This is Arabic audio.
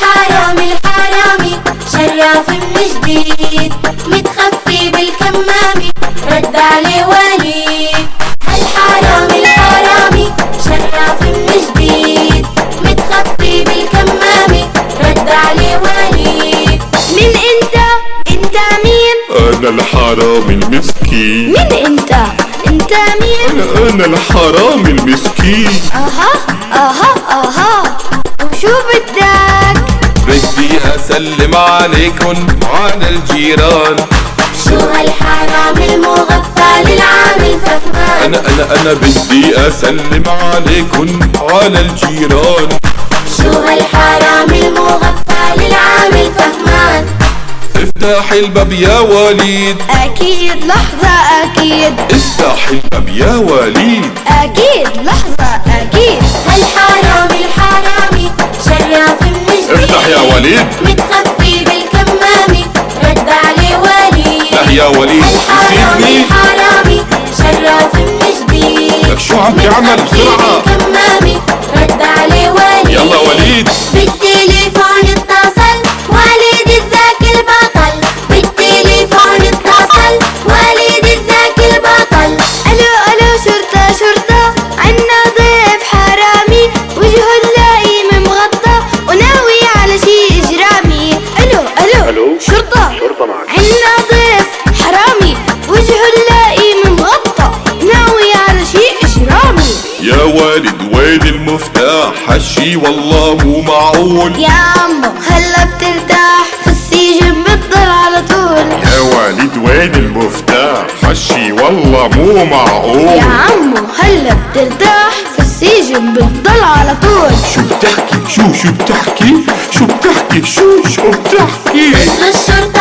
هالحرامي الحرامي شراف من جديد، متخفي بالكمامي رد عليه وليد. هالحرامي الحرامي شراف من جديد، متخفي بالكمامي رد عليه وليد. من انت؟ انت مين؟ انا الحرامي المسكين. من انت؟ انت مين؟ انا الحرامي المسكين. اها وشو بدك؟ بدي اسلم عليكن وعلى الجيران. شو هالحرامي المغفل العامل فهمان؟ انا بدي اسلم عليكن وعلى الجيران. شو هالحرامي المغفل العامل فهمان؟ افتح الباب يا وليد. اكيد لحظة اكيد. افتح الباب يا وليد. اكيد لحظة اكيد. هالحرامي الحرامي شراف من جديد. افتح يا وليد. متخفي بالكمامي رد عليه وليد. لا يا وليد هالحرامي الحرامي شراف من جديد. لك شو عم تعمل بسرعة؟ بالكمامي رد عليه وليد. يلا وليد. بالتليفون اتصل وليد الذكي البطل. بالتليفون اتصل وليد الذكي البطل. الو شرطة عنا ضيف حرامي وجهه اللئيم مغطى وناوي على شي اجرامي. الو شرطة معك. عنا ضيف حرامي وجهه اللئيم مغطى ناوي على شي اجرامي. يا والد وين المفتاح؟ هالشي والله مو معقول. يا عمو هلا بترتاح في السجن بتضل على طول. يا والد وين المفتاح؟ هالشي والله مو معقول. يا عمو هلا بترتاح في السجن بتضل على طول. شو بتحكي؟ شو بتحكي؟ شو بتحكي؟ شو بتحكي؟ اسم الشرطة